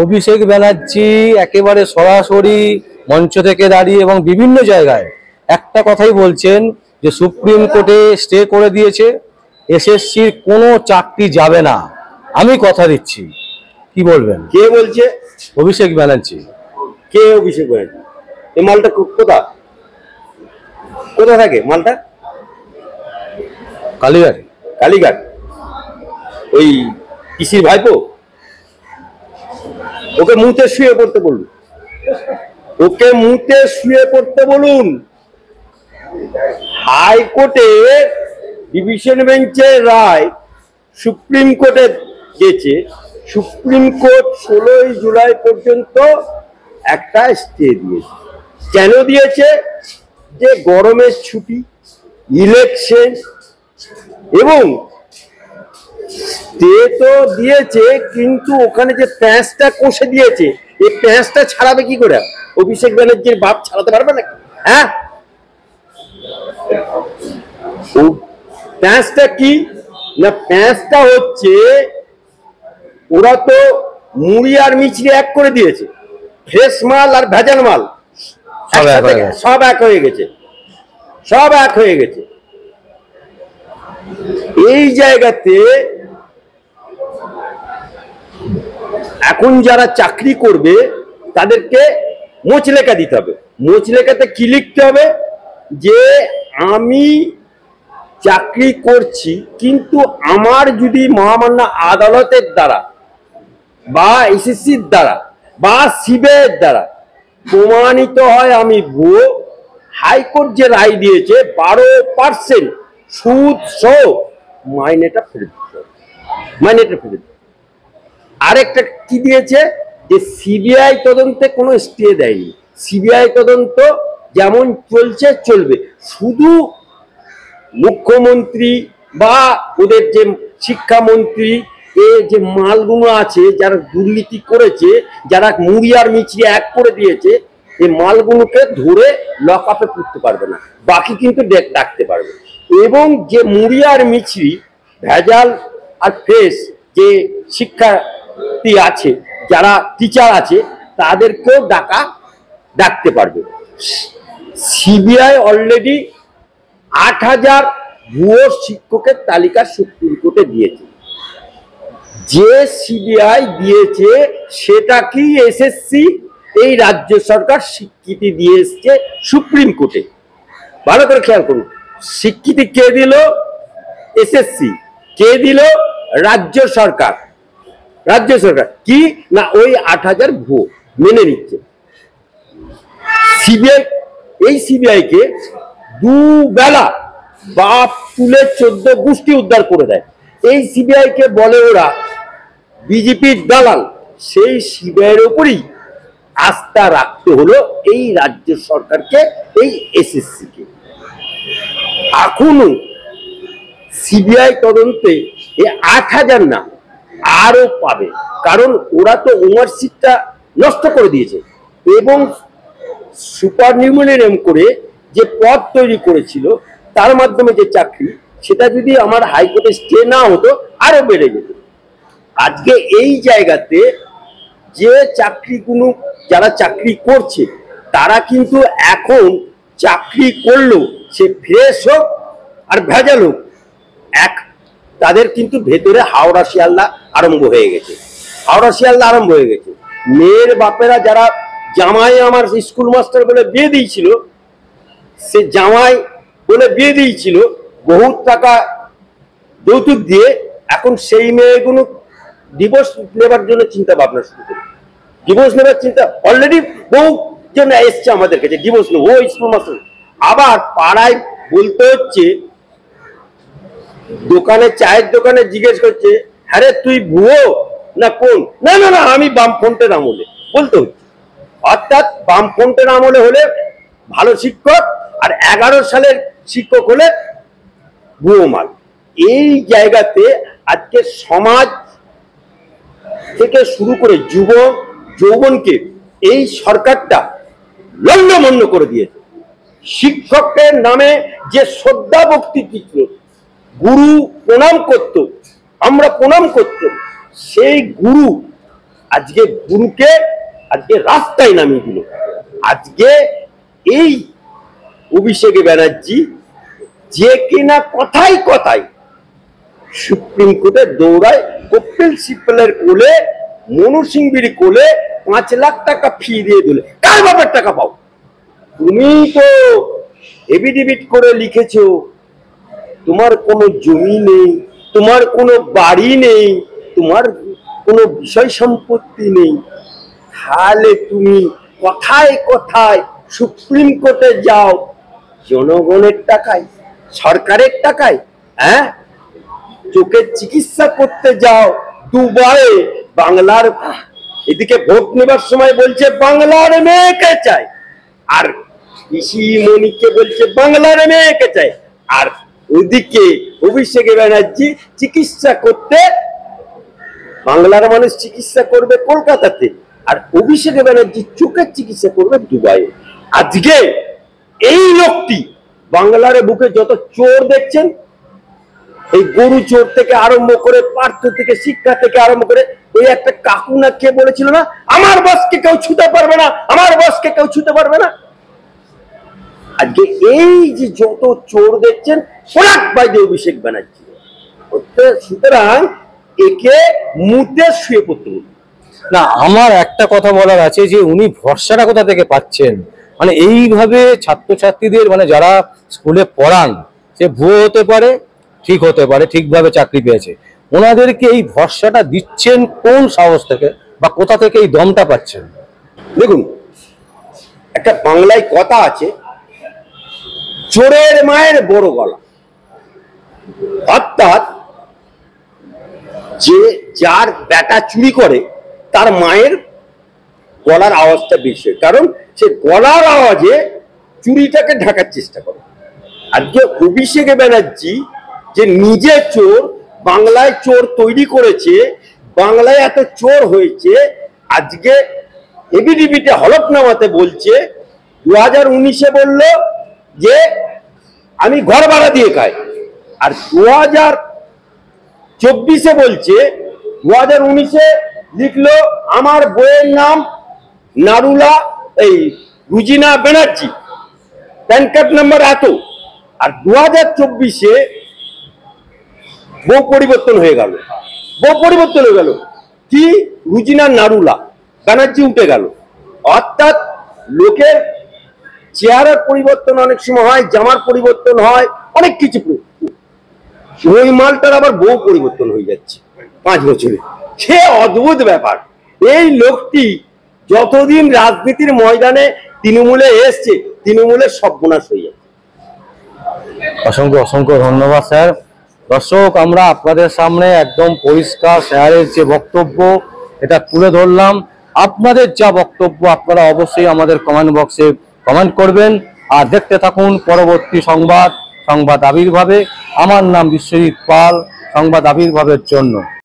অভিষেক ব্যানার্জি একেবারে সরাসরি মঞ্চ থেকে দাঁড়িয়ে এবং বিভিন্ন জায়গায় একটা কথাই বলছেন যে সুপ্রিম কোর্টে স্টে করে দিয়েছে, এসএসসির কোনো চাকরি যাবে না। আমি কথা দিচ্ছি। কি বলবেন? কে বলছে? অভিষেক ব্যানার্জি। কে অভিষেক ব্যানার্জি? এই মালটা কোথা থাকে মালটা? কালীঘাট। কালীঘাট? ওই পিসির ভাইপো? ওকে মুতে শুয়ে পড়তে বলুন, ওকে মুতে শুয়ে পড়তে বলুন। হাইকোর্টে ডিভিশন বেঞ্চের রায় সুপ্রিম কোর্টে গেছে। সুপ্রিম কোর্ট 16 জুলাই পর্যন্ত একটা স্টে দিয়েছে। কেন দিয়েছে? যে গরমের ছুটি, ইলেকশন, এবং স্টে তো দিয়েছে, কিন্তু ওখানে যে প্যাঁচটা কষে দিয়েছে, এই প্যাঁচটা ছাড়াবে কি করে? অভিষেক ব্যানার্জির বাপ ছাড়াতে পারবে নাকি? হ্যাঁ, প্যাঁচটা কি না? প্যাঁচটা হচ্ছে ওরা তো মুড়ি আর মিছরি এক করে দিয়েছে, ফ্রেশ মাল আর ভেজাল মাল সব এক হয়ে গেছে, সব এক হয়ে গেছে। এই জায়গাতে এখন যারা চাকরি করবে তাদেরকে মোচলেখা দিতে হবে। মোচলেখাতে কি লিখতে হবে? যে আমি চাকরি করছি, কিন্তু আমার যদি মহামান্য আদালতের দ্বারা বা এসএসসির দ্বারা বা সিবিআইয়ের দ্বারা প্রমাণিত হয় আমি ভুয়ো, হাইকোর্ট যে রায় দিয়েছে 12% সুদ সহ মাইনেটা ফেরত দিতে হবে, মাইনেটা ফেরত। আরেকটা কি দিয়েছে? যে সিবিআই তদন্তে কোনো স্টে দেয়নি, সিবিআই তদন্ত যেমন চলছে চলবে। শুধু মুখ্যমন্ত্রী বা ওদের যে শিক্ষামন্ত্রী যে মালগুলো আছে, যারা দুর্নীতি করেছে, যারা মুড়ি আর মিছরি এক করে দিয়েছে, এই মালগুলোকে ধরে লক আপে পুড়তে পারবে না, বাকি কিন্তু ডাকতে পারবে। এবং যে মুড়ি আর মিছরি ভেজাল আর ফ্রেশ যে শিক্ষার্থী আছে, যারা টিচার আছে, তাদেরকেও ডাকতে পারবে। সিবিআই অলরেডি 8000 ভুয়ো শিক্ষকের তালিকা সুপ্রিম কোর্টে দিয়েছে। যে সিবিআই দিয়েছে সেটা কি এসএসসি এই রাজ্য সরকার স্বীকৃতি দিয়ে এসছে সুপ্রিম কোর্টে। ভালো করে খেয়াল করুন, স্বীকৃতি কে দিল? এসএসসি। কে দিল? রাজ্য সরকার। রাজ্য সরকার কি না ওই 8000 ভুয়ো মেনে নিচ্ছে। সিবিআই, এই সিবিআই কে দুবেলা বাপ তুলে 14 গোষ্ঠী উদ্ধার করে দেয়। এই সিবিআই কে বলে ওরা বিজেপির দালাল। সেই সিবিআইয়ের উপরই আস্থা রাখতে হলো এই রাজ্য সরকারকে, এই এসএসসি কে। এখনো সিবিআই তদন্তে এই 8000 না, আরো পাবে, কারণ ওরা তো ওমারশিটটা নষ্ট করে দিয়েছে এবং সুপার নিউমেরিয়াম করে যে পদ তৈরি করেছিল, তার মাধ্যমে যে চাকরি, সেটা যদি আমার হাইকোর্টে স্টে না হতো আরো বেড়ে যেত। আজকে এই জায়গাতে যে চাকরিগুলো যারা চাকরি করছে, তারা কিন্তু এখন চাকরি করলেও সে ফ্রেশ হোক আর ভেজাল হোক, তাদের কিন্তু ভেতরে হাওড়া শিয়ালদা আরম্ভ হয়ে গেছে, হাওড়া শিয়ালদা আরম্ভ হয়ে গেছে। মেয়ের বাপেরা যারা জামাই আমার স্কুল মাস্টার বলে বিয়ে দিয়েছিল, সে জামাই বলে বিয়ে দিয়েছিল বহু টাকা যৌতুক দিয়ে, এখন সেই মেয়েগুলো ডিভোর্স নেবার জন্য চিন্তা ভাবনা শুরু করে। ডিভোর্স নেবার চিন্তা অলরেডি বহু জন এসছে আমাদের কাছে, ডিভোর্স নেব। ও স্কুল মাস্টার আবার পাড়ায় বলতে হচ্ছে, দোকানে চায়ের দোকানে জিজ্ঞেস করছে, হ্যাঁ রে তুই ভুয়ো না কোন? না না না, আমি বামফ্রন্টের আমলে বলতে হচ্ছে। অর্থাৎ বামফ্রন্টের আমলে হলে ভালো শিক্ষক, আর 11 সালের শিক্ষক হলে ভুয়ো মাল। এই জায়গাতে আজকে সমাজ থেকে শুরু করে যুবক যৌবনকে এই সরকারটা লণ্ডভণ্ড করে দিয়েছে। শিক্ষকের নামে যে শ্রদ্ধা ভক্তি ছিল, গুরু প্রণাম করত, আমরা প্রণাম করতাম, সেই গুরু আজকে গুরুকে আজকে রাস্তায় নামিয়ে দিল। আজকে এই অভিষেক ব্যানার্জি যে কিনা কথায় কথায় সুপ্রিম কোর্টে দৌড়ায়, কপিল সিব্বলের কোলে, মনু সিংভির কোলে 5 লাখ টাকা ফি দিয়ে দিলে। কার বাপের টাকা পাও? তুমি তো এফিডেভিট করে লিখেছো তোমার কোনো জমি নেই, তোমার কোনো বাড়ি নেই, তোমার কোনো বিষয় সম্পত্তি নেই, তাহলে তুমি কথায় কথায় সুপ্রিম কোর্টে যাও জনগণের টাকায়, সরকারের টাকায়, হ্যাঁ? চোখের চিকিৎসা করতে যাও দুবাইয়ে, বাংলার, এদিকে ভোট নেবার সময় বলছে বাংলার মেয়েকে চাই, আর পিসিমণিকে বলছে বাংলার মেয়েকে চাই, আর ওদিকে অভিষেক ব্যানার্জি চিকিৎসা করতে, বাংলার মানুষ চিকিৎসা করবে কলকাতাতে, আর অভিষেক ব্যানার্জি চোখের চিকিৎসা করবে দুবাইয়ে। আজকে এই লোকটি বাংলার বুকে যত চোর দেখছেন, এই গরু চোর থেকে আরম্ভ করে, পার্থ থেকে, শিক্ষা থেকে আরম্ভ করে, ওই একটা কাকু না কে বলেছিল না, আমার বসকে কেউ ছুতে পারবে না, আমার বসকে কেউ ছুতে পারবে না। আজকে এই যে যত চোর দেখছেন, ফোরাক বাইদে অভিষেক ব্যানার্জি। সুতরাং একে মুদ্রে শুয়ে পড়তে বলুন। না, আমার একটা কথা বলার আছে যে উনি ভরসাটা কোথা থেকে পাচ্ছেন? মানে এইভাবে ছাত্রছাত্রীদের, মানে যারা স্কুলে পড়ান, সে ভুয়ো হতে পারে, ঠিক হতে পারে, ঠিকভাবে চাকরি পেয়েছে, ওনাদেরকে এই ভরসাটা দিচ্ছেন কোন সাহস থেকে বা কোথা থেকে এই দমটা পাচ্ছেন? দেখুন, একটা বাংলায় কথা আছে, চোরের মায়ের বড় গলা। অর্থাৎ যে যার বেটা চুরি করে তার মায়ের গলার আওয়াজটা বেশি, কারণ সে গলার আওয়াজে চুরিটাকে ঢাকার চেষ্টা করে। আজকে অভিষেক ব্যানার্জি যে নিজে চোর, বাংলায় চোর তৈরি করেছে, বাংলায় এত চোর হয়েছে, আজকে এবিডিবিতে হলফনামাতে বলছে 2019-এ বলল যে আমি ঘর ভাড়া দিয়ে খাই, আর 2024-এ বলছে, 2019-এ লিখলো আমার বইয়ের নাম নারুলা, এই Rozina Banerjee, pan card number এত, আর 2024-এ বউ পরিবর্তন হয়ে গেল, কি রুজিনা নারুলা ব্যানার্জি উঠে গেল। অর্থাৎ লোকের চেহারার পরিবর্তন অনেক সময় হয়, জামার পরিবর্তন হয়, অনেক কিছু, ওই মালটার আবার বউ পরিবর্তন হয়ে যাচ্ছে 5 বছরে। সে অদ্ভুত ব্যাপার। এই লোকটি যতদিন রাজনীতির ময়দানে তৃণমূলে এসছে, তৃণমূলের সর্বনাশ হয়ে যাচ্ছে। অসংখ্য অসংখ্য ধন্যবাদ স্যার। দর্শক, আমরা আপনাদের সামনে একদম পরিষ্কার স্যারের যে বক্তব্য এটা তুলে ধরলাম। আপনাদের যা বক্তব্য আপনারা অবশ্যই আমাদের কমেন্ট বক্সে কমেন্ট করবেন, আর দেখতে থাকুন পরবর্তী সংবাদ আবির্ভাবে। আমার নাম বিশ্বজিৎ পাল, সংবাদ আবির্ভাবের জন্য।